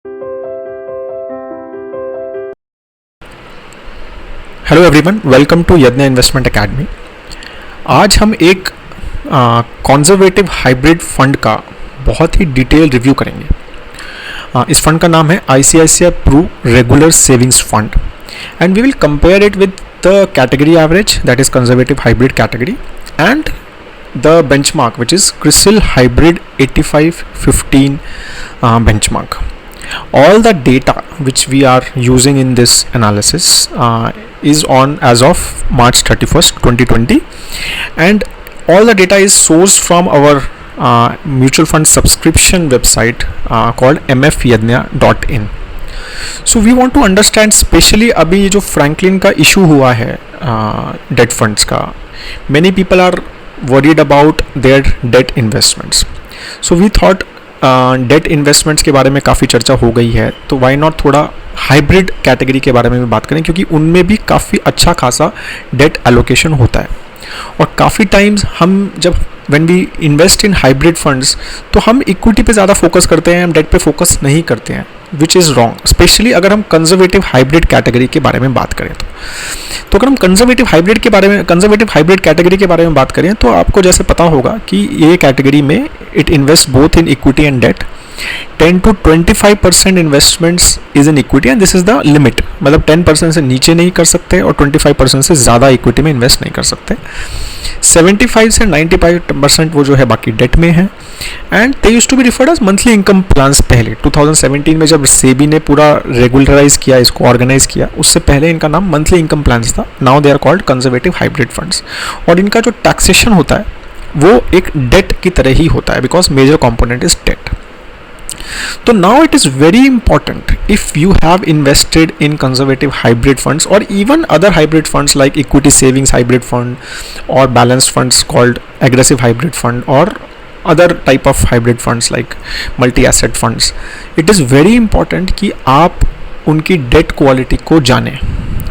Hello everyone, welcome to यज्ञ investment academy. आज हम एक कॉन्जर्वेटिव हाइब्रिड फंड का बहुत ही डिटेल रिव्यू करेंगे। इस फंड का नाम है ICICI Pru Regular Savings Fund and we will compare it with the category average, that is conservative hybrid category, and the benchmark which is CRISIL hybrid 8515 benchmark. All the data which we are using in this analysis is on as of March 31st 2020, and all the data is sourced from our mutual fund subscription website called mfyadnya.in. So we want to understand, specially अभी जो Franklin का issue हुआ है date funds का, many people are worried about their debt investments. So we thought debt investments के बारे में काफ़ी चर्चा हो गई है, तो वाई नॉट थोड़ा हाइब्रिड कैटेगरी के बारे में भी बात करें, क्योंकि उनमें भी काफ़ी अच्छा खासा डेट एलोकेशन होता है। और काफ़ी टाइम्स हम जब when we invest in hybrid funds तो हम इक्विटी पे ज़्यादा फोकस करते हैं, हम डेट पे फोकस नहीं करते हैं, विच इज़ रॉन्ग, स्पेशली अगर हम कंजर्वेटिव हाइब्रिड कैटेगरी के बारे में बात करें तो अगर हम कंजर्वेटिव हाइब्रिड कैटेगरी के बारे में बात करें तो आपको जैसे पता होगा कि ये कैटेगरी में it invest both in equity and debt. 10 to 25% investments is in equity and this is the limit, मतलब 10% से नीचे नहीं कर सकते और 25% से ज़्यादा इक्विटी में इन्वेस्ट नहीं कर सकते। 75 से 95% वो जो है बाकी डेट में है, and they used to be referred as monthly income plans. पहले 2017 में जब सेबी ने पूरा रेगुलराइज किया, इसको ऑर्गेनाइज किया, उससे पहले इनका नाम मंथली इनकम प्लान्स था। Now they are called conservative hybrid funds, और इनका जो टैक्सेशन होता है वो एक डेट की तरह ही होता है, because major component is debt. So now it is very important, if you have invested in conservative hybrid funds or even other hybrid funds like equity savings hybrid fund or balanced funds called aggressive hybrid fund or other type of hybrid funds like multi-asset funds, it is very important कि आप उनकी date quality को जानें,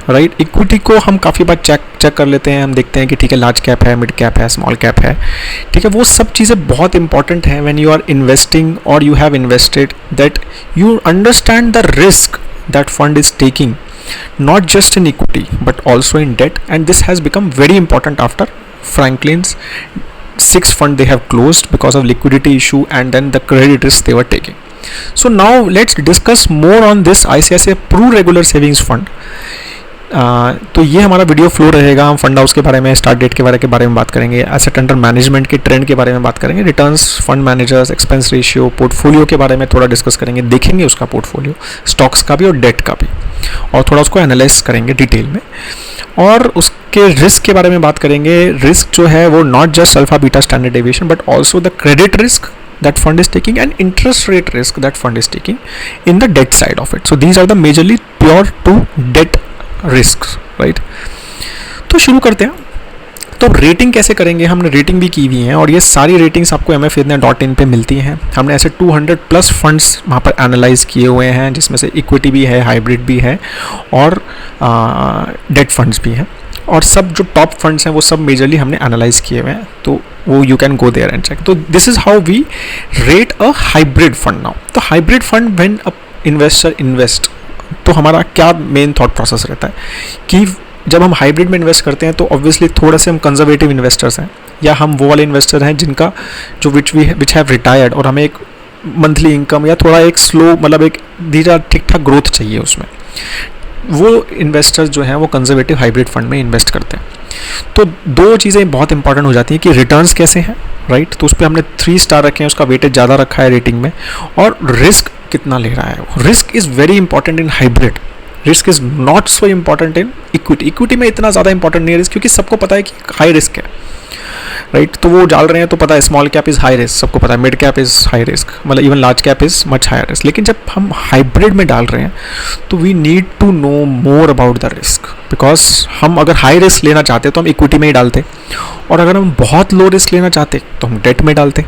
right. Equity को हम काफ़ी बार check कर लेते हैं, हम देखते हैं कि ठीक है लार्ज कैप है, मिड कैप है, स्मॉल कैप है, ठीक है, वो सब चीज़ें बहुत इंपॉर्टेंट हैं व्हेन यू आर इन्वेस्टिंग और you have invested, that you understand the risk that fund is taking, not just in equity but also in debt, and this has become very important after Franklin's 6 fund they have closed because of liquidity issue and then the credit risk they were taking. So now let's discuss more on this ICICI Pru Regular Savings Fund. तो ये हमारा video flow रहेगा। हम fund house के बारे में, start date के बारे में बात करेंगे, एसेट अंडर मैनेजमेंट के ट्रेंड के बारे में बात करेंगे, returns, fund managers, expense ratio, portfolio के बारे में थोड़ा डिस्कस करेंगे, देखेंगे उसका पोर्टफोलियो, स्टॉक्स का भी और डेट का भी, और थोड़ा उसको एनालाइज करेंगे डिटेल में, और उसके रिस्क के बारे में बात करेंगे। रिस्क जो है वो not just alpha beta standard deviation but also the credit risk that fund is taking and interest rate risk that fund is taking in the debt side of it. So these are the majorly pure to debt risks, right? तो शुरू करते हैं। तो rating कैसे करेंगे, हमने rating भी की हुई है और ये सारी रेटिंग्स आपको mfyadnya.in पे मिलती हैं। हमने ऐसे 200 प्लस फंड्स वहाँ पर एनालाइज किए हुए हैं, जिसमें से इक्विटी भी है, हाइब्रिड भी है और डेट फंड्स भी हैं, और सब जो टॉप फंड्स हैं वो सब मेजरली हमने एनालाइज किए हुए हैं, तो वो you can go there and check. तो this is how we rate a hybrid fund now. तो hybrid fund when a investor invest, तो हमारा क्या मेन थॉट प्रोसेस रहता है कि जब हम हाइब्रिड में इन्वेस्ट करते हैं तो ऑब्वियसली थोड़ा से हम कंजर्वेटिव इन्वेस्टर्स हैं, या हम वो वाले इन्वेस्टर हैं जिनका जो विच हैव रिटायर्ड, और हमें एक मंथली इनकम या थोड़ा एक स्लो, मतलब एक धीरे ठीक ठाक ग्रोथ चाहिए उसमें, वो इन्वेस्टर्स जो हैं वो कंजर्वेटिव हाइब्रिड फंड में इन्वेस्ट करते हैं। तो दो चीज़ें बहुत इंपॉर्टेंट हो जाती हैं कि रिटर्न्स कैसे हैं, राइट, तो उस पर हमने 3 स्टार रखे हैं, उसका वेटेज ज़्यादा रखा है रेटिंग में, और रिस्क कितना ले रहा है। Risk is very important in hybrid, risk is not so important in equity. Equity में इतना ज़्यादा इंपॉर्टेंट नहीं है रिस्क, क्योंकि सबको पता है कि हाई रिस्क है, राइट, तो वो डाल रहे हैं तो पता है small cap is high risk, सबको पता है mid cap is high risk, मतलब even large cap is much higher risk. लेकिन जब हम हाइब्रिड में डाल रहे हैं तो we need to know more about the risk, because हम अगर हाई रिस्क लेना चाहते तो हम इक्विटी में ही डालते, और अगर हम बहुत लो रिस्क लेना चाहते तो हम डेट में डालते।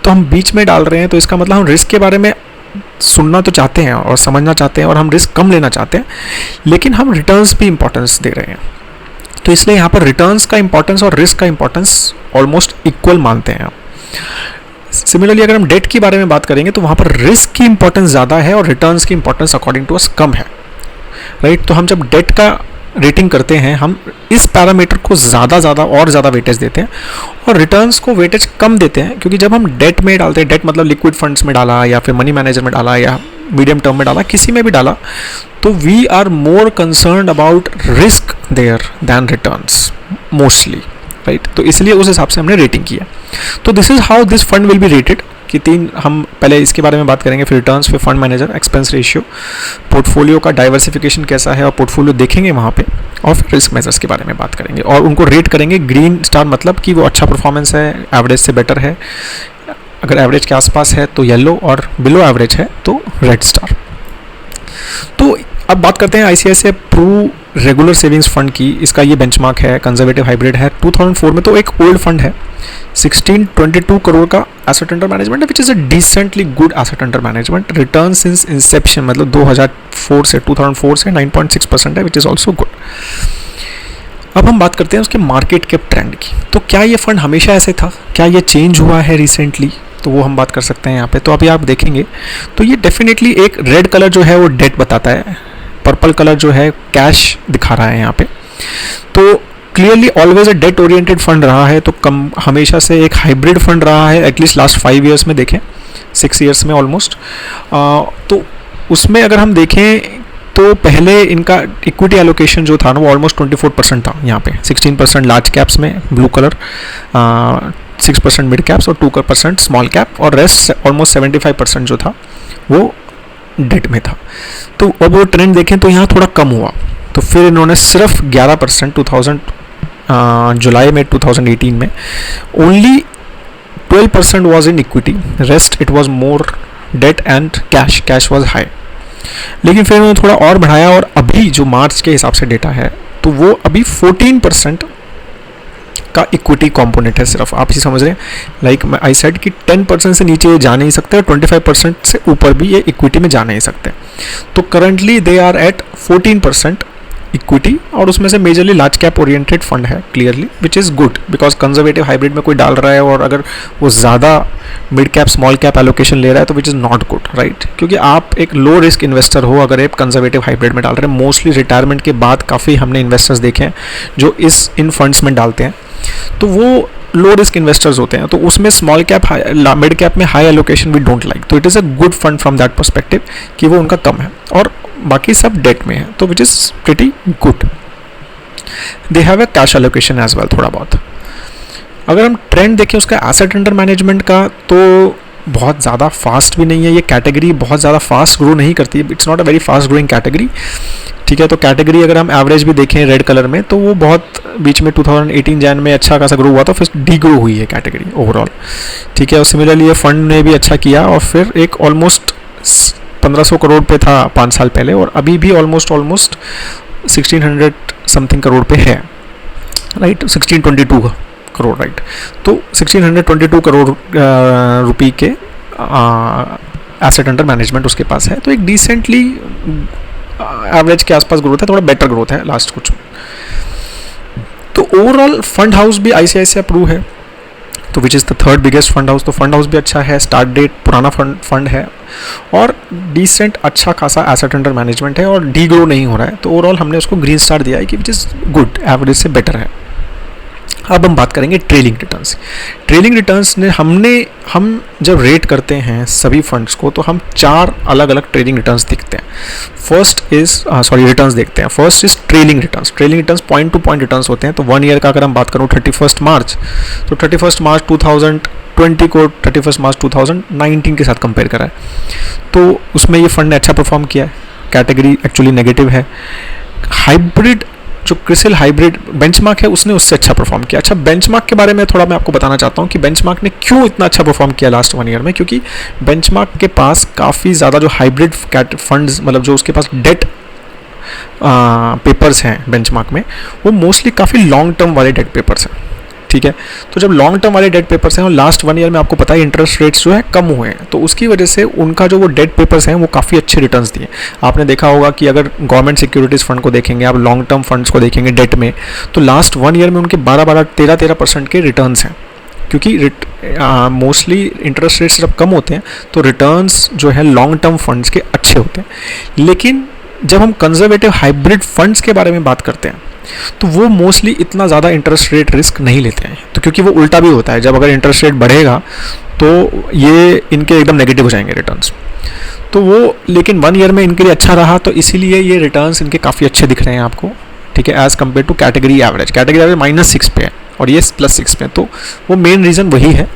तो हम बीच में डाल रहे हैं, तो इसका मतलब हम रिस्क के बारे में सुनना तो चाहते हैं और समझना चाहते हैं, और हम रिस्क कम लेना चाहते हैं, लेकिन हम रिटर्न्स भी इंपॉर्टेंस दे रहे हैं। तो इसलिए यहाँ पर रिटर्न्स का इंपॉर्टेंस और रिस्क का इंपॉर्टेंस ऑलमोस्ट इक्वल मानते हैं। सिमिलरली अगर हम डेट के बारे में बात करेंगे तो वहाँ पर रिस्क की इंपॉर्टेंस ज़्यादा है और रिटर्न्स की इंपॉर्टेंस अकॉर्डिंग टू अस कम है, राइट। तो हम जब डेट का रेटिंग करते हैं हम इस पैरामीटर को ज़्यादा वेटेज देते हैं और रिटर्न्स को वेटेज कम देते हैं, क्योंकि जब हम डेट में डालते हैं, डेट मतलब लिक्विड फंड्स में डाला या फिर मनी मैनेजर में डाला या मीडियम टर्म में डाला, किसी में भी डाला, तो we are more concerned about risk there than returns mostly, right. तो इसलिए उस हिसाब से हमने रेटिंग किया। तो this is how this fund will be rated कि तीन, हम पहले इसके बारे में बात करेंगे, फिर रिटर्न्स, फिर fund manager, expense ratio, portfolio का डाइवर्सिफिकेशन कैसा है और पोर्टफोलियो देखेंगे वहाँ पे, और फिर रिस्क मेजर्स के बारे में बात करेंगे और उनको रेट करेंगे। ग्रीन स्टार मतलब कि वो अच्छा परफॉर्मेंस है, एवरेज से बेटर है, अगर एवरेज के आसपास है तो येलो, और बिलो एवरेज है तो रेड स्टार। तो अब बात करते हैं ICICI Pru Regular Savings Fund की। इसका ये बेंचमार्क है, कंजर्वेटिव हाइब्रिड है, 2004 में, तो एक ओल्ड फंड है। 1622 करोड़ का एसेट अंडर मैनेजमेंट है, विच is a decently good asset under management. Return since Inception मतलब 2004 से 9.6% है, विच इज़ ऑल्सो गुड। अब हम बात करते हैं उसके मार्केट कैप ट्रेंड की। तो क्या ये फंड हमेशा ऐसे था, क्या ये चेंज हुआ है रिसेंटली, तो वो हम बात कर सकते हैं यहाँ पे। तो अभी आप देखेंगे तो ये डेफिनेटली एक रेड कलर जो है वो डेट बताता है, पर्पल कलर जो है कैश दिखा रहा है यहाँ पे। तो clearly always a date oriented fund रहा है, तो कम हमेशा से एक हाइब्रिड फंड रहा है, एटलीस्ट लास्ट 5 ईयर्स में देखें, 6 ईयर्स में ऑलमोस्ट। तो उसमें अगर हम देखें तो पहले इनका इक्विटी एलोकेशन जो था ना वो ऑलमोस्ट 24% था यहाँ पे, 16% लार्ज कैप्स में ब्लू कलर, 6% मिड कैप्स और 2% स्मॉल कैप, और रेस्ट ऑलमोस्ट 75% जो था वो डेट में था। तो अब वो ट्रेंड देखें तो यहाँ थोड़ा कम हुआ, तो फिर इन्होंने सिर्फ 11% जुलाई में 2018 में only 12% was in equity, rest it was more debt and cash was high. लेकिन फिर उन्होंने थोड़ा और बढ़ाया और अभी जो मार्च के हिसाब से डेटा है तो वो अभी 14% का इक्विटी कंपोनेंट है सिर्फ। आप ही समझ रहे हैं, लाइक आई सेड कि 10% से नीचे ये जा नहीं सकते और 25% से ऊपर भी ये इक्विटी में जा नहीं सकते। तो currently they are at 14% equity, और उसमें से majorly large cap oriented fund है clearly, which is good, because conservative hybrid में कोई डाल रहा है और अगर वो ज़्यादा mid cap small cap allocation ले रहा है तो which is not good, right. क्योंकि आप एक लो रिस्क इन्वेस्टर हो अगर आप कंजर्वेटिव हाइब्रिड में डाल रहे हैं। मोस्टली रिटायरमेंट के बाद काफ़ी हमने इन्वेस्टर्स देखे हैं जो इन फंड्स में डालते हैं, तो वो लो रिस्क इन्वेस्टर्स होते हैं, तो उसमें स्मॉल कैप मिड कैप में high allocation we don't like. तो it is a good fund from that perspective कि वो उनका कम है और बाकी सब डेट में है, तो which is pretty good. They have a cash allocation as well थोड़ा बहुत। अगर हम ट्रेंड देखें उसका एसेट अंडर मैनेजमेंट का, तो बहुत ज़्यादा फास्ट भी नहीं है, ये कैटेगरी बहुत ज़्यादा फास्ट ग्रो नहीं करती है, it's not a very fast growing category, ठीक है। तो कैटेगरी अगर हम एवरेज भी देखें रेड कलर में तो वो बहुत बीच में 2018 जैन में अच्छा खासा ग्रो हुआ था, फिर डी ग्रो हुई है कैटेगरी ओवरऑल, ठीक है। और सिमिलरली ये फंड ने भी अच्छा किया और फिर एक ऑलमोस्ट 1500 करोड़ पे था 5 साल पहले और अभी भी ऑलमोस्ट 1600 समथिंग करोड़ पे है, राइट, 1622 करोड़, राइट। तो 1622 करोड़ रुपये के एसेट अंडर मैनेजमेंट उसके पास है, तो एक डिसेंटली एवरेज के आसपास ग्रोथ है, थोड़ा बेटर ग्रोथ है लास्ट कुछ। तो ओवरऑल फंड हाउस भी आईसीआईसीआई प्रू है, तो which is the third biggest fund house. तो फंड हाउस भी अच्छा है, स्टार्ट डेट पुराना फंड है और डिसेंट अच्छा खासा एसेट अंडर मैनेजमेंट है और डी ग्रो नहीं हो रहा है, तो ओवरऑल हमने उसको ग्रीन स्टार दिया है कि विच इज़ गुड, एवरेज से बेटर है। अब हम बात करेंगे ट्रेलिंग रिटर्न्स। ट्रेलिंग रिटर्न्स ने हम जब रेट करते हैं सभी फंड्स को तो हम 4 अलग अलग ट्रेलिंग रिटर्न्स देखते हैं। रिटर्न्स देखते हैं। First is trailing returns. Trailing returns point two point returns होते हैं। तो 1 ईयर का अगर हम बात करूँ 31 मार्च, तो 31 मार्च 2020 को 31 मार्च 2019 के साथ कंपेयर करा है, तो उसमें ये फंड ने अच्छा परफॉर्म किया है, कैटेगरी एक्चुअली नेगेटिव है। हाइब्रिड जो क्रिसिल हाइब्रिड बेंचमार्क है उसने उससे अच्छा परफॉर्म किया। अच्छा, बेंचमार्क के बारे में थोड़ा मैं आपको बताना चाहता हूँ कि बेंचमार्क ने क्यों इतना अच्छा परफॉर्म किया लास्ट 1 ईयर में, क्योंकि बेंचमार्क के पास काफ़ी ज़्यादा जो हाइब्रिड फंड्स मतलब जो उसके पास डेट पेपर्स हैं बेंचमार्क में, वो मोस्टली काफ़ी लॉन्ग टर्म वाले डेट पेपर्स हैं, ठीक है। तो जब लॉन्ग टर्म वाले डेट पेपर्स हैं और लास्ट 1 ईयर में आपको पता है इंटरेस्ट रेट्स जो है कम हुए हैं, तो उसकी वजह से उनका जो वो डेट पेपर्स हैं वो काफ़ी अच्छे रिटर्न्स दिए। आपने देखा होगा कि अगर गवर्नमेंट सिक्योरिटीज़ फंड को देखेंगे, आप लॉन्ग टर्म फंड्स को देखेंगे डेट में, तो लास्ट 1 ईयर में उनके 12-13% के रिटर्न्स हैं, क्योंकि मोस्टली इंटरेस्ट रेट्स जब कम होते हैं तो रिटर्न्स जो है लॉन्ग टर्म फंड्स के अच्छे होते हैं। लेकिन जब हम कंजर्वेटिव हाइब्रिड फंड्स के बारे में बात करते हैं तो वो मोस्टली इतना ज़्यादा इंटरेस्ट रेट रिस्क नहीं लेते हैं, तो क्योंकि वो उल्टा भी होता है, जब अगर इंटरेस्ट रेट बढ़ेगा तो ये इनके एकदम नेगेटिव हो जाएंगे रिटर्न्स। तो वो लेकिन 1 ईयर में इनके लिए अच्छा रहा, तो इसीलिए ये रिटर्न्स इनके काफ़ी अच्छे दिख रहे हैं आपको, ठीक है, as compare to category average. Category average -6 पे है और ये +6 पे है, तो वो मेन रीज़न वही है।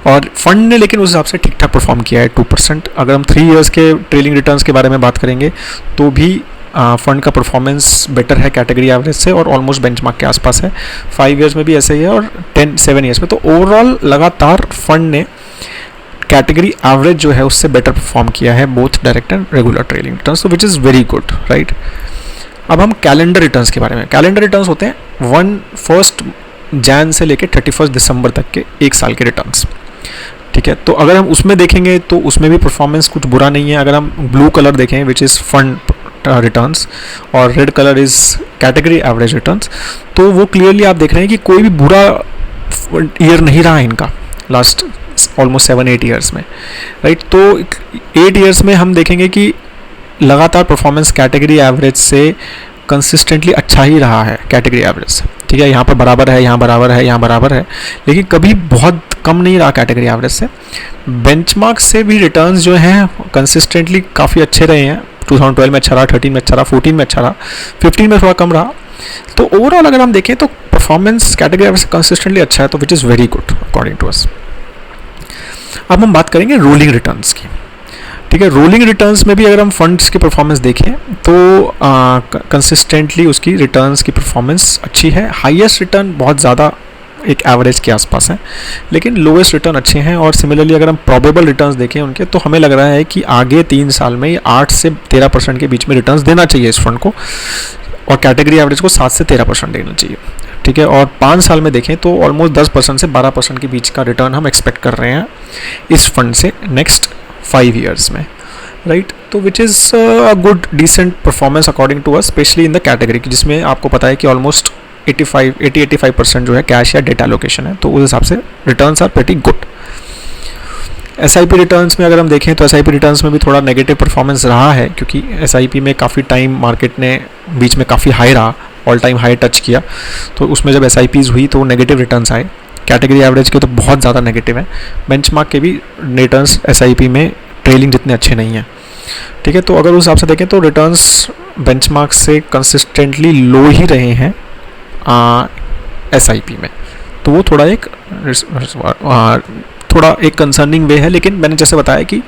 और फंड ने लेकिन उस हिसाब से ठीक ठाक परफॉर्म किया है 2%। अगर हम 3 इयर्स के ट्रेलिंग रिटर्न्स के बारे में बात करेंगे तो भी फंड का परफॉर्मेंस बेटर है कैटेगरी एवरेज से और ऑलमोस्ट बेंचमार्क के आसपास है। 5 इयर्स में भी ऐसे ही है और 7 इयर्स में। तो ओवरऑल लगातार फंड ने कैटेगरी एवरेज जो है उससे बेटर परफॉर्म किया है both direct and regular trailing returns, तो which is very good, right. अब हम कैलेंडर रिटर्न्स के बारे में। कैलेंडर रिटर्न्स होते हैं 1 जैन से लेकर 31 दिसंबर तक के 1 साल के रिटर्न्स, ठीक है। तो अगर हम उसमें देखेंगे तो उसमें भी परफॉर्मेंस कुछ बुरा नहीं है। अगर हम ब्लू कलर देखें विच इज़ फंड रिटर्न्स और red colour is category average returns, तो वो क्लियरली आप देख रहे हैं कि कोई भी बुरा ईयर नहीं रहा इनका लास्ट ऑलमोस्ट 7-8 ईयर्स में, राइट। तो 8 ईयर्स में हम देखेंगे कि लगातार परफॉर्मेंस कैटेगरी एवरेज से कंसिस्टेंटली अच्छा ही रहा है कैटेगरी एवरेज से, ठीक है। यहाँ पर बराबर है, यहाँ बराबर है, यहाँ बराबर है, लेकिन कभी बहुत कम नहीं रहा कैटेगरी एवरेज से। बेंचमार्क से भी रिटर्न्स जो हैं कंसिस्टेंटली काफ़ी अच्छे रहे हैं। 2012 में अच्छा रहा, 13 में अच्छा रहा, 14 में अच्छा रहा, 15 में थोड़ा कम रहा। तो ओवरऑल अगर हम देखें तो परफॉर्मेंस कैटेगरी एवरेज से कंसिस्टेंटली अच्छा है, तो which is very good according to us. अब हम बात करेंगे रोलिंग रिटर्न्स की, ठीक है। रोलिंग रिटर्न्स में भी अगर हम फंड्स की परफॉर्मेंस देखें तो कंसिस्टेंटली उसकी रिटर्न्स की परफॉर्मेंस अच्छी है। हाईएस्ट रिटर्न बहुत ज़्यादा एक एवरेज के आसपास है, लेकिन लोएस्ट रिटर्न अच्छे हैं। और सिमिलरली अगर हम प्रोबेबल रिटर्न्स देखें उनके, तो हमें लग रहा है कि आगे 3 साल में 8 से 13% के बीच में रिटर्न्स देना चाहिए इस फंड को, और कैटेगरी एवरेज को 7 से 13% देना चाहिए, ठीक है। और 5 साल में देखें तो ऑलमोस्ट 10% से 12% के बीच का रिटर्न हम एक्सपेक्ट कर रहे हैं इस फंड से नेक्स्ट 5 ईयर्स में, राइट। तो which is a good decent performance according to us, specially in the category की जिसमें आपको पता है कि ऑलमोस्ट 80-85% जो है कैश या डेटा लोकेशन है, तो उस हिसाब से returns are pretty good. SIP returns में अगर हम देखें तो SIP रिटर्न्स में भी थोड़ा नेगेटिव परफॉर्मेंस रहा है, क्योंकि SIP में काफ़ी टाइम मार्केट ने बीच में काफ़ी हाई रहा, ऑल टाइम हाई टच किया, तो उसमें जब SIPs हुई तो नेगेटिव रिटर्न्स आए। कैटेगरी एवरेज के तो बहुत ज़्यादा नेगेटिव है। बेंचमार्क के भी रिटर्न्स SIP में ट्रेलिंग जितने अच्छे नहीं हैं, ठीक है। तो अगर उस हिसाब से देखें तो रिटर्न्स बेंचमार्क से कंसिस्टेंटली लो ही रहे हैं SIP में, तो वो थोड़ा एक कंसर्निंग वे है। लेकिन मैंने जैसे बताया कि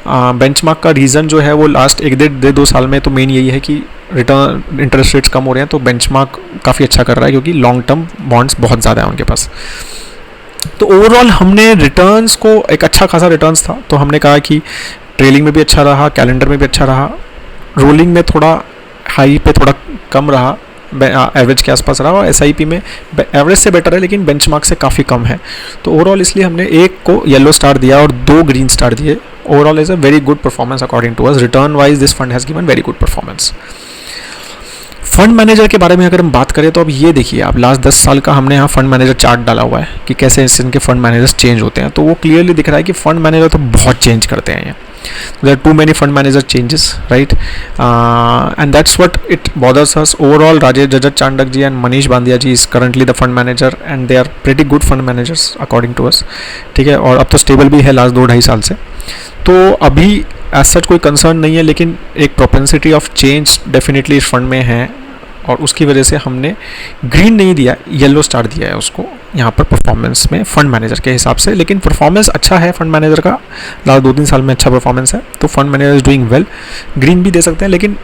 बेंचमार्क का रीज़न जो है वो लास्ट 1-2 साल में तो मेन यही है कि रिटर्न इंटरेस्ट रेट्स कम हो रहे हैं, तो बेंचमार्क काफ़ी अच्छा कर रहा है क्योंकि लॉन्ग टर्म बॉन्ड्स बहुत ज़्यादा है उनके पास। तो ओवरऑल हमने रिटर्न्स को एक अच्छा खासा रिटर्न्स था, तो हमने कहा कि ट्रेलिंग में भी अच्छा रहा, कैलेंडर में भी अच्छा रहा, रोलिंग में थोड़ा हाई पे थोड़ा कम रहा, एवरेज के आसपास रहा, और SIP में एवरेज से बेटर है लेकिन बेंचमार्क से काफ़ी कम है। तो ओवरऑल इसलिए हमने एक को येलो स्टार दिया और 2 ग्रीन स्टार दिए। Overall is a very good performance according to us. Return wise this fund has given very good performance. Fund manager के बारे में अगर हम बात करें तो अब ये देखिए, आप लास्ट 10 साल का हमने यहाँ फंड मैनेजर चार्ट डाला हुआ है कि कैसे इनके फंड मैनेजर्स चेंज होते हैं, तो वो क्लियरली दिख रहा है कि फंड मैनेजर तो बहुत चेंज करते हैं। There are too many fund manager changes, right? And that's what it bothers us. Overall, Rajesh Jajat Chandak ji and Manish Bandiya ji is currently the fund manager, and they are pretty good fund managers according to us. ठीक है, और अब तो stable भी है last 2-2.5 साल से, तो अभी एज सच कोई कंसर्न नहीं है, लेकिन एक प्रोपेंसिटी ऑफ चेंज डेफिनेटली इस फंड में है, और उसकी वजह से हमने ग्रीन नहीं दिया, येलो स्टार दिया है उसको यहाँ पर परफॉर्मेंस में फंड मैनेजर के हिसाब से। लेकिन परफॉर्मेंस अच्छा है फंड मैनेजर का, लास्ट 2-3 साल में अच्छा परफॉर्मेंस है, तो fund manager is doing well. Green भी दे सकते हैं, लेकिन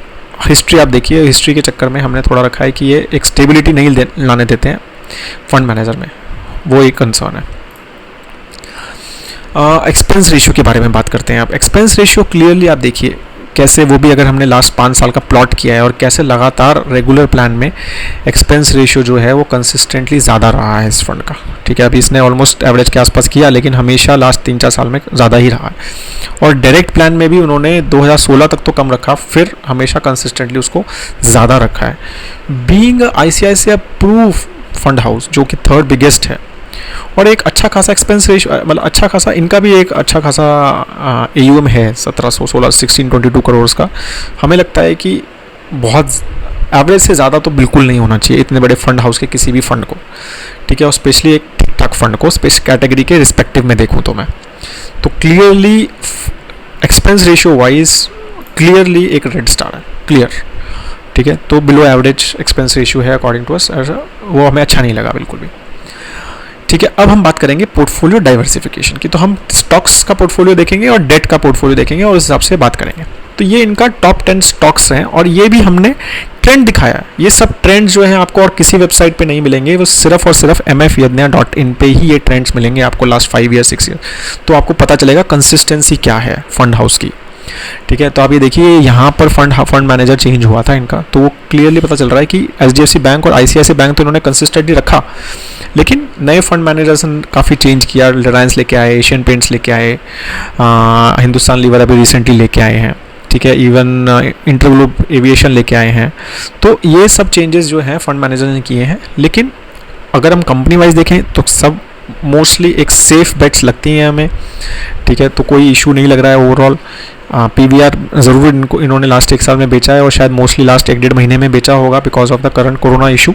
हिस्ट्री आप देखिए, हिस्ट्री के चक्कर में हमने थोड़ा रखा है कि ये एक स्टेबिलिटी नहीं लाने देते हैं फंड मैनेजर में, वो एक कंसर्न है। एक्सपेंस रेशियो के बारे में बात करते हैं। आप एक्सपेंस रेशियो क्लियरली आप देखिए कैसे, वो भी अगर हमने लास्ट 5 साल का प्लॉट किया है, और कैसे लगातार रेगुलर प्लान में एक्सपेंस रेशियो जो है वो कंसिस्टेंटली ज़्यादा रहा है इस फंड का, ठीक है। अभी इसने ऑलमोस्ट एवरेज के आसपास किया, लेकिन हमेशा लास्ट 3-4 साल में ज़्यादा ही रहा है। और डायरेक्ट प्लान में भी उन्होंने 2016 तक तो कम रखा, फिर हमेशा कंसिस्टेंटली उसको ज़्यादा रखा है। Being ICICI approve fund house, जो कि 3rd बिगेस्ट है, और एक अच्छा खासा एक्सपेंस रेशियो, मतलब अच्छा खासा इनका भी एक अच्छा खासा AUM है 1622 करोड़ का। हमें लगता है कि बहुत एवरेज से ज़्यादा तो बिल्कुल नहीं होना चाहिए इतने बड़े फंड हाउस के किसी भी फंड को, ठीक है, और स्पेशली एक ठीक ठाक फंड को स्पेशल कैटेगरी के रिस्पेक्टिव में देखूँ तो मैं, तो clearly expense ratio wise clearly एक रेड स्टार है, क्लियर, ठीक है। तो बिलो एवरेज एक्सपेंस रेशियो है अकॉर्डिंग टू अस, वो हमें अच्छा नहीं लगा बिल्कुल भी, ठीक है। अब हम बात करेंगे पोर्टफोलियो डाइवर्सिफिकेशन की, तो हम स्टॉक्स का पोर्टफोलियो देखेंगे और डेट का पोर्टफोलियो देखेंगे और उस हिसाब से बात करेंगे। तो ये इनका टॉप 10 स्टॉक्स हैं और ये भी हमने ट्रेंड दिखाया। ये सब ट्रेंड्स जो हैं आपको और किसी वेबसाइट पे नहीं मिलेंगे, वो सिर्फ और सिर्फ mfyadnya.in पे ही ये ट्रेंड्स मिलेंगे आपको लास्ट 5 ईयर 6 ईयर। तो आपको पता चलेगा कंसिस्टेंसी क्या है फंड हाउस की, ठीक है। तो आप ये देखिए यहाँ पर फंड मैनेजर चेंज हुआ था इनका, तो वो क्लियरली पता चल रहा है कि HDFC बैंक और ICICI बैंक तो इन्होंने कंसिस्टेंटली रखा, लेकिन नए फंड मैनेजर्स ने काफ़ी चेंज किया। रिलायंस लेके आए, एशियन पेंट्स लेके आए, हिंदुस्तान लीवर अभी रिसेंटली लेके आए हैं, ठीक है, इवन इंटरग्लोब एविएशन लेके आए हैं। तो ये सब चेंजेस जो हैं फंड मैनेजर ने किए हैं, लेकिन अगर हम कंपनी वाइज देखें तो सब मोस्टली एक सेफ बेट्स लगती हैं हमें, ठीक है। तो कोई इशू नहीं लग रहा है ओवरऑल। PVR ज़रूर इन्होंने लास्ट 1 साल में बेचा है और शायद मोस्टली लास्ट 1-1.5 महीने में बेचा होगा because of the current corona issue,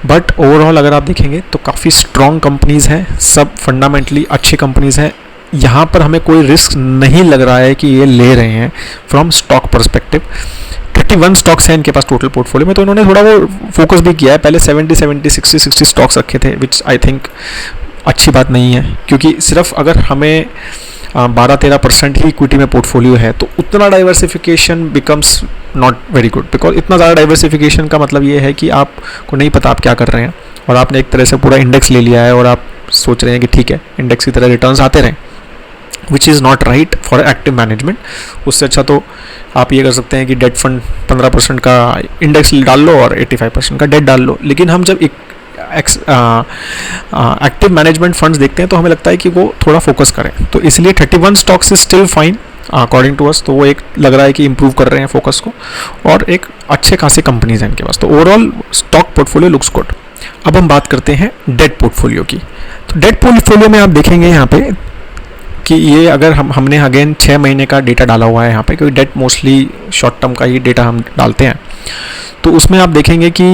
but overall अगर आप देखेंगे तो काफ़ी स्ट्रॉन्ग कंपनीज़ हैं, सब फंडामेंटली अच्छी कंपनीज़ हैं। यहाँ पर हमें कोई रिस्क नहीं लग रहा है कि ये ले रहे हैं फ्रॉम स्टॉक परस्पेक्टिव। 31 स्टॉक्स हैं इनके पास टोटल पोर्टफोलियो में, तो इन्होंने थोड़ा वो फोकस भी किया है। पहले 60 स्टॉक्स रखे थे, विच आई थिंक अच्छी बात नहीं है, क्योंकि सिर्फ अगर हमें 12-13% ही इक्विटी में पोर्टफोलियो है तो उतना diversification becomes not very good, because इतना ज़्यादा डाइवर्सिफिकेशन का मतलब ये है कि आपको नहीं पता आप क्या कर रहे हैं और आपने एक तरह से पूरा इंडेक्स ले लिया है और आप सोच रहे हैं कि ठीक है इंडेक्स की तरह रिटर्न्स आते रहें, विच is not right for active management. उससे अच्छा तो आप ये कर सकते हैं कि डेट फंड 15% का इंडेक्स डाल लो और 85% का डेट डाल लो। लेकिन हम जब एक्टिव मैनेजमेंट फंड्स देखते हैं तो हमें लगता है कि वो थोड़ा फोकस करें, तो इसलिए 31 stocks is still fine according to us. तो वो एक लग रहा है कि इंप्रूव कर रहे हैं फोकस को और एक अच्छे खासे कंपनीज हैं इनके पास, तो overall stock portfolio looks good. अब हम बात करते हैं डेट पोर्टफोलियो की। तो डेट पोर्टफोलियो में आप देखेंगे यहाँ पे कि ये अगर हमने अगेन 6 महीने का डेटा डाला हुआ है यहाँ पे, क्योंकि डेट मोस्टली शॉर्ट टर्म का ही डेटा हम डालते हैं। तो उसमें आप देखेंगे कि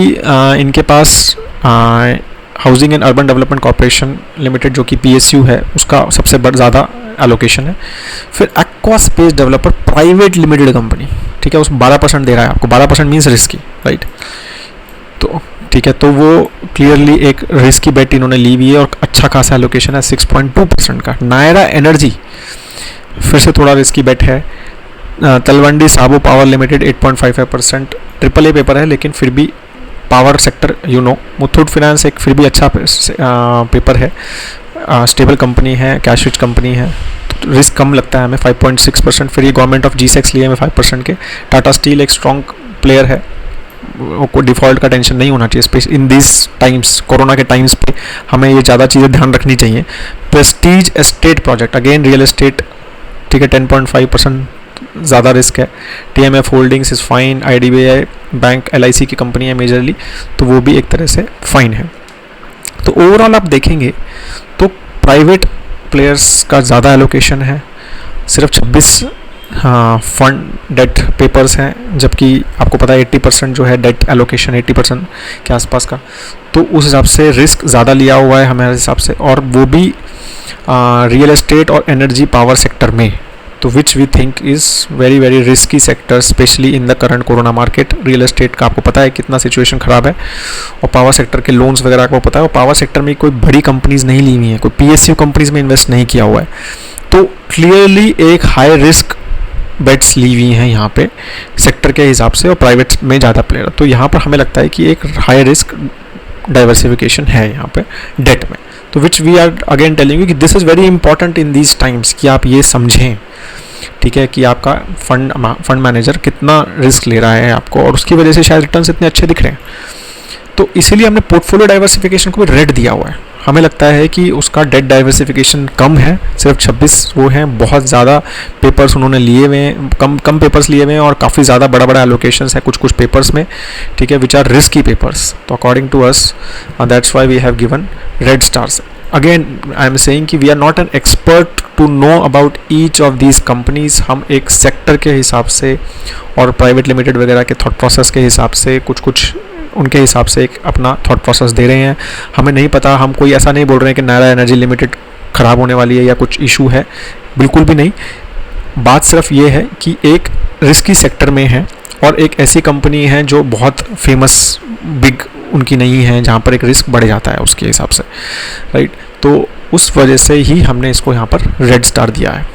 इनके पास housing and urban development corporation limited जो कि PSU है उसका सबसे ज़्यादा एलोकेशन है। फिर aqua space developer private limited company, ठीक है, उस 12% दे रहा है आपको। 12% मीन्स रिस्की, राइट। तो ठीक है, तो वो क्लियरली एक रिस्की बेट इन्होंने ली हुई है और अच्छा खासा एलोकेशन है 6.2% का। नायरा एनर्जी फिर से थोड़ा रिस्की बेट है। Talwandi Sabo power limited 8.55%, AAA paper है लेकिन फिर भी पावर सेक्टर मुथूट फाइनेंस एक फिर भी अच्छा पेपर है, स्टेबल कंपनी है, कैश रिच कंपनी है, तो रिस्क कम लगता है हमें 5.6%। फिर ये गवर्नमेंट ऑफ G-Secs लिए हमें 5% के। टाटा स्टील एक स्ट्रॉन्ग प्लेयर है, को डिफ़ॉल्ट का टेंशन नहीं होना चाहिए, specially in this times, corona के टाइम्स पे हमें ये ज़्यादा चीज़ें ध्यान रखनी चाहिए। Prestige estate project again real estate, ठीक है, 10.5% ज़्यादा रिस्क है। TMF holdings is fine. IDBI bank LIC की कंपनी है मेजरली, तो वो भी एक तरह से फाइन है। तो ओवरऑल आप देखेंगे तो प्राइवेट प्लेयर्स का ज़्यादा एलोकेशन है, सिर्फ 26 फंड डेट पेपर्स हैं, जबकि आपको पता है 80% जो है डेट एलोकेशन 80% के आसपास का। तो उस हिसाब से रिस्क ज़्यादा लिया हुआ है हमारे हिसाब से, और वो भी रियल एस्टेट और एनर्जी पावर सेक्टर में, तो which we think is very very risky sector specially in the current corona market. Real estate का आपको पता है कितना सिचुएशन ख़राब है, और पावर सेक्टर के लोन्स वगैरह आपको पता है, और पावर सेक्टर में कोई बड़ी कंपनीज नहीं ली हुई हैं, कोई PSU कंपनीज में इन्वेस्ट नहीं किया हुआ है। तो क्लियरली एक हाई रिस्क बेट्स ली हुई हैं यहाँ पे सेक्टर के हिसाब से, और प्राइवेट में ज़्यादा प्लेयर। तो यहाँ पर हमें लगता है कि एक हाई रिस्क डाइवर्सिफिकेशन है यहाँ पे डेट में। तो which we are again telling you कि this is very important in these times, कि आप ये समझें, ठीक है, कि आपका फंड मैनेजर कितना रिस्क ले रहा है आपको, और उसकी वजह से शायद रिटर्न्स इतने अच्छे दिख रहे हैं। तो इसीलिए हमने पोर्टफोलियो डाइवर्सिफिकेशन को भी रेड दिया हुआ है। हमें लगता है कि उसका डेट डाइवर्सिफिकेशन कम है, सिर्फ 26 वो हैं, बहुत ज़्यादा पेपर्स उन्होंने लिए हुए हैं, कम पेपर्स लिए हुए हैं, और काफ़ी ज़्यादा बड़ा एलोकेशंस है कुछ पेपर्स में, ठीक है, विच आर रिस्की पेपर्स। तो according to us that's why we have given red stars. Again I am saying कि we are not an expert to know about each of these companies. हम एक sector के हिसाब से और private limited वगैरह के थॉट प्रोसेस के हिसाब से कुछ उनके हिसाब से एक अपना थॉट प्रोसेस दे रहे हैं. हमें नहीं पता, हम कोई ऐसा नहीं बोल रहे हैं कि नायरा एनर्जी लिमिटेड ख़राब होने वाली है या कुछ इशू है, बिल्कुल भी नहीं. बात सिर्फ ये है कि एक रिस्की सेक्टर में है और एक ऐसी कंपनी है जो बहुत फेमस बिग उनकी नहीं है, जहाँ पर एक रिस्क बढ़ जाता है उसके हिसाब से, राइट. तो उस वजह से ही हमने इसको यहाँ पर रेड स्टार दिया है.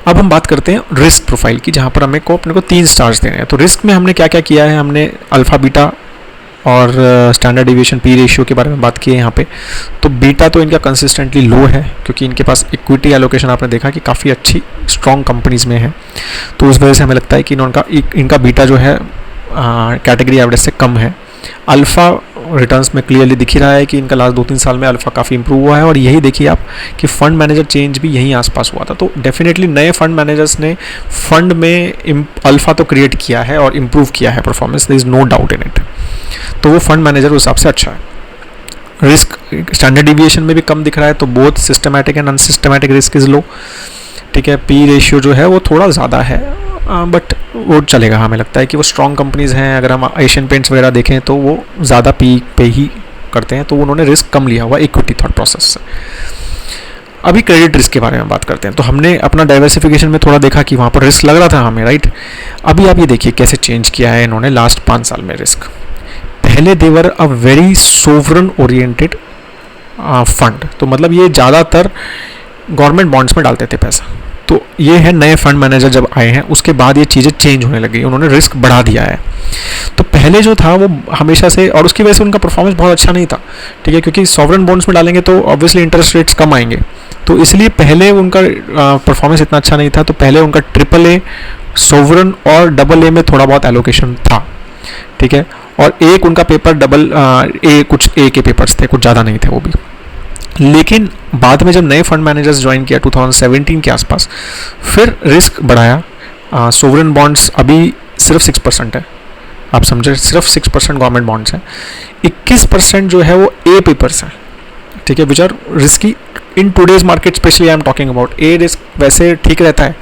अब हम बात करते हैं रिस्क प्रोफाइल की, जहाँ पर अपने को 3 स्टार्स देने हैं. तो रिस्क में हमने क्या क्या किया है, हमने अल्फ़ा बीटा और स्टैंडर्ड डिविएशन पी रेशियो के बारे में बात की है यहाँ पे. तो बीटा तो इनका कंसिस्टेंटली लो है क्योंकि इनके पास इक्विटी एलोकेशन आपने देखा कि काफ़ी अच्छी स्ट्रॉन्ग कंपनीज़ में है, तो उस वजह से हमें लगता है कि इनका बीटा जो है कैटेगरी एवरेज से कम है. अल्फ़ा रिटर्न्स में क्लियरली दिख ही रहा है कि इनका लास्ट 2-3 साल में अल्फ़ा काफ़ी इंप्रूव हुआ है. और यही देखिए आप कि फंड मैनेजर चेंज भी यहीं आसपास हुआ था. तो डेफिनेटली नए फंड मैनेजर्स ने फंड में अल्फ़ा तो क्रिएट किया है और इम्प्रूव किया है performance, there is no doubt in it. तो वो फंड मैनेजर उस हिसाब से अच्छा है. रिस्क स्टैंडर्ड डिविएशन में भी कम दिख रहा है, तो both systematic and unsystematic risk is low. ठीक है, पी रेशियो जो है वो थोड़ा ज़्यादा है, बट वो चलेगा. हमें लगता है कि वो स्ट्रॉन्ग कंपनीज़ हैं. अगर हम एशियन पेंट्स वगैरह देखें तो वो ज़्यादा पी पे ही करते हैं, तो उन्होंने रिस्क कम लिया हुआ इक्विटी थॉट प्रोसेस से. अभी क्रेडिट रिस्क के बारे में बात करते हैं. तो हमने अपना डाइवर्सिफिकेशन में थोड़ा देखा कि वहाँ पर रिस्क लग रहा था हमें, राइट. अभी आप ये देखिए कैसे चेंज किया है इन्होंने लास्ट 5 साल में रिस्क. पहले they were a very sovereign oriented fund, तो मतलब ये ज़्यादातर गवर्नमेंट बॉन्ड्स में डालते थे पैसा. तो ये है नए फंड मैनेजर जब आए हैं उसके बाद ये चीज़ें चेंज होने लगी, उन्होंने रिस्क बढ़ा दिया है. तो पहले जो था वो हमेशा से, और उसकी वजह से उनका परफॉर्मेंस बहुत अच्छा नहीं था. ठीक है, क्योंकि सॉवरन बॉन्ड्स में डालेंगे तो ऑब्वियसली इंटरेस्ट रेट्स कम आएंगे, तो इसलिए पहले उनका परफॉर्मेंस इतना अच्छा नहीं था. तो पहले उनका ट्रिपल ए, सोवरन और डबल ए में थोड़ा बहुत एलोकेशन था. ठीक है, और एक उनका पेपर डबल ए, कुछ ए के पेपर्स थे, कुछ ज़्यादा नहीं थे वो भी. लेकिन बाद में जब नए फंड मैनेजर्स ज्वाइन किया 2017 के आसपास, फिर रिस्क बढ़ाया. सोवरन बॉन्ड्स अभी सिर्फ 6% है, आप समझे, सिर्फ 6% गवर्नमेंट बॉन्ड्स हैं. 21% जो है वो ए पेपर्स हैं. ठीक है, which are risky in today's market, specially I am talking about. A risk वैसे ठीक रहता है,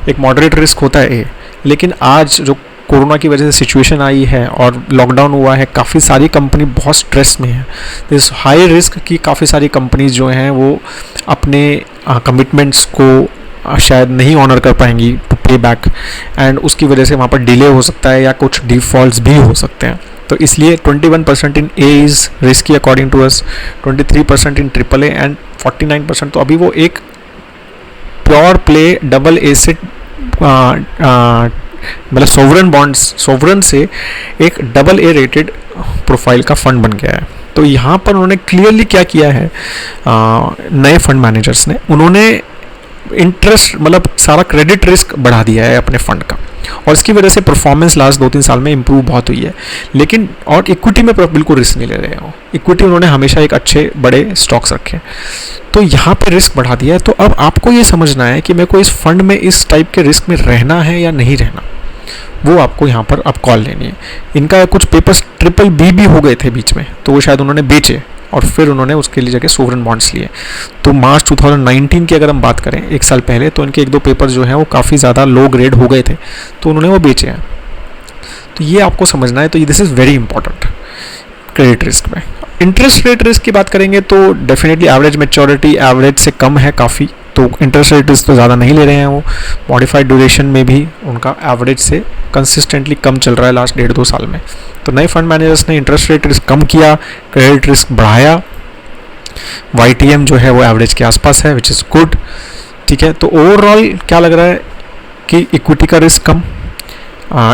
एक मॉडरेट रिस्क होता है ए, लेकिन आज जो कोरोना की वजह से सिचुएशन आई है और लॉकडाउन हुआ है, काफ़ी सारी कंपनी बहुत स्ट्रेस में है. इस हाई रिस्क की काफ़ी सारी कंपनीज जो हैं वो अपने कमिटमेंट्स को शायद नहीं ऑनर कर पाएंगी टू पे बैक, एंड उसकी वजह से वहाँ पर डिले हो सकता है या कुछ डिफॉल्ट्स भी हो सकते हैं. तो इसलिए 21% in A is risky according to us, 23% in triple A and 49%. तो अभी वो एक प्योर प्ले डबल ए से मतलब सोवरन बॉन्ड्स, सोवरन से एक डबल ए रेटेड प्रोफाइल का फंड बन गया है. तो यहाँ पर उन्होंने क्लियरली क्या किया है, नए फंड मैनेजर्स ने, उन्होंने इंटरेस्ट मतलब सारा क्रेडिट रिस्क बढ़ा दिया है अपने फंड का, और इसकी वजह से परफॉर्मेंस लास्ट 2-3 साल में इंप्रूव बहुत हुई है. लेकिन और इक्विटी में बिल्कुल रिस्क नहीं ले रहे हो. इक्विटी उन्होंने हमेशा एक अच्छे बड़े स्टॉक्स रखे, तो यहाँ पे रिस्क बढ़ा दिया है. तो अब आपको ये समझना है कि मेरे को इस फंड में इस टाइप के रिस्क में रहना है या नहीं रहना, वो आपको यहाँ पर अब कॉल लेनी है. इनका कुछ पेपर्स ट्रिपल बी भी हो गए थे बीच में, तो वो शायद उन्होंने बेचे और फिर उन्होंने उसके लिए जाके सोवरन बॉन्ड्स लिए. तो मार्च 2019 की अगर हम बात करें, 1 साल पहले, तो इनके 1-2 पेपर जो हैं वो काफ़ी ज़्यादा लो ग्रेड हो गए थे, तो उन्होंने वो बेचे हैं. तो ये आपको समझना है. तो this is very important credit risk में. इंटरेस्ट रेट रिस्क की बात करेंगे तो डेफिनेटली एवरेज मैच्योरिटी एवरेज से कम है काफ़ी, तो इंटरेस्ट रेट रिस्क तो ज़्यादा नहीं ले रहे हैं वो. मॉडिफाइड ड्यूरेशन में भी उनका एवरेज से कंसिस्टेंटली कम चल रहा है लास्ट 1.5-2 साल में. तो नए फंड मैनेजर्स ने इंटरेस्ट रेट रिस्क कम किया, क्रेडिट रिस्क बढ़ाया. YTM जो है वो एवरेज के आसपास है, विच इज़ गुड. ठीक है, तो ओवरऑल क्या लग रहा है कि इक्विटी का रिस्क कम,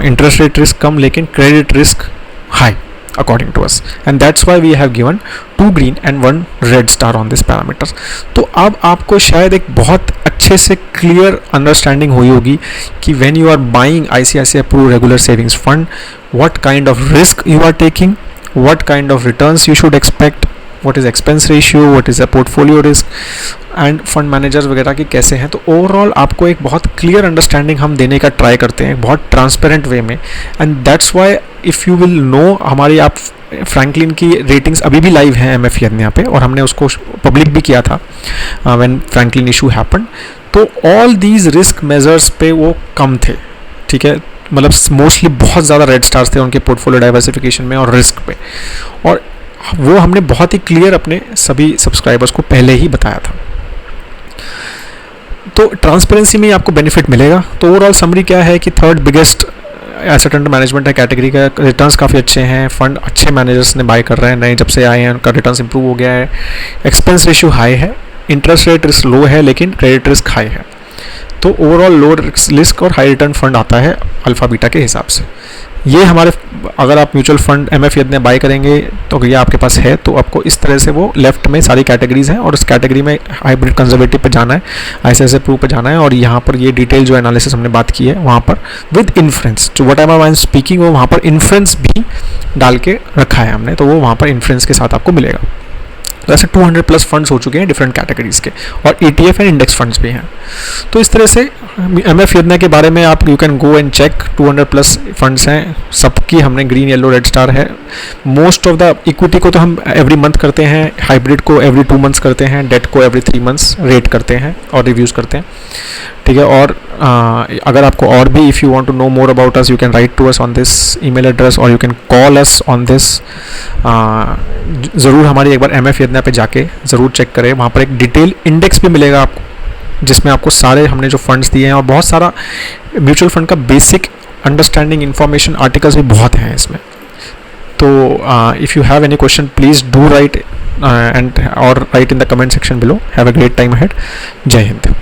इंटरेस्ट रेट रिस्क कम, लेकिन credit risk high according to us, and that's why we have given 2 green and 1 red star on this parameters. तो अब आपको शायद एक बहुत अच्छे से क्लियर अंडरस्टैंडिंग हुई होगी कि when you are buying ICICI Pru regular savings fund, what kind of risk you are taking, what kind of returns you should expect, what is expense ratio, what is a portfolio risk, end fund managers वगैरह की कैसे हैं. तो overall आपको एक बहुत clear understanding हम देने का ट्राई करते हैं बहुत ट्रांसपेरेंट वे में, and that's why if you will know, हमारी आप फ्रैंकलिन की रेटिंग्स अभी भी लाइव हैं MF यज्ञा पे, और हमने उसको पब्लिक भी किया था व्हेन फ्रैंकलिन इशू हैपन। तो ऑल दीज रिस्क मेजर्स पे वो कम थे, ठीक है, मतलब मोस्टली बहुत ज़्यादा रेड स्टार्स थे उनके पोर्टफोलियो डाइवर्सिफिकेशन में और रिस्क पे, और वो हमने बहुत ही क्लियर अपने सभी सब्सक्राइबर्स को पहले ही बताया था। तो ट्रांसपेरेंसी में आपको बेनिफिट मिलेगा। तो ओवरऑल समरी क्या है कि third biggest asset under management है कैटेगरी का, रिटर्न्स काफ़ी अच्छे हैं, फंड अच्छे मैनेजर्स ने बाय कर रहे हैं, नए जब से आए हैं उनका रिटर्न्स इंप्रूव हो गया है, एक्सपेंस रेशियो हाई है, इंटरेस्ट रेट रिस्क लो है लेकिन क्रेडिट रिस्क हाई है। तो ओवरऑल लो रिस्क और हाई रिटर्न फंड आता है अल्फा बीटा के हिसाब से। ये हमारे, अगर आप म्यूचुअल फंड MF यदि बाय करेंगे तो ये आपके पास है, तो आपको इस तरह से वो लेफ्ट में सारी कैटेगरीज हैं, और उस कैटेगरी में हाइब्रिड कंजर्वेटिव पे जाना है, ICICI प्रू पे जाना है, और यहाँ पर ये डिटेल जो एनालिसिस हमने बात की है वहाँ पर विद इन्फ्रेंस, जो what ever I am speaking वो वहाँ पर इन्फ्रेंस भी डाल के रखा है हमने, तो वो वहाँ पर इन्फ्रेंस के साथ आपको मिलेगा। तो ऐसे 200 प्लस फंड्स हो चुके हैं डिफरेंट कैटेगरीज के, और ETF एंड इंडेक्स फंड्स भी हैं। तो इस तरह से MF यज्ञा के बारे में आप you can go and check, 200 plus funds हैं, सबकी हमने ग्रीन येलो रेड स्टार है। मोस्ट ऑफ द इक्विटी को तो हम एवरी मंथ करते हैं, हाइब्रिड को एवरी 2 मंथ्स करते हैं, डेट को एवरी 3 मंथ्स रेट करते हैं और रिव्यूज़ करते हैं, ठीक है। और अगर आपको और भी, if you want to know more about us, you can write to us on this email address और you can call us on this. ज़रूर हमारी एक बार MF यज्ञा पे जाके ज़रूर चेक करें, वहाँ पर एक डिटेल इंडेक्स भी मिलेगा आपको, जिसमें आपको सारे हमने जो फंड्स दिए हैं और बहुत सारा म्यूचुअल फंड का बेसिक अंडरस्टैंडिंग इंफॉर्मेशन आर्टिकल्स भी बहुत हैं इसमें। तो if you have any question please do write and और write in the comment section below. Have a great time ahead. जय हिंद।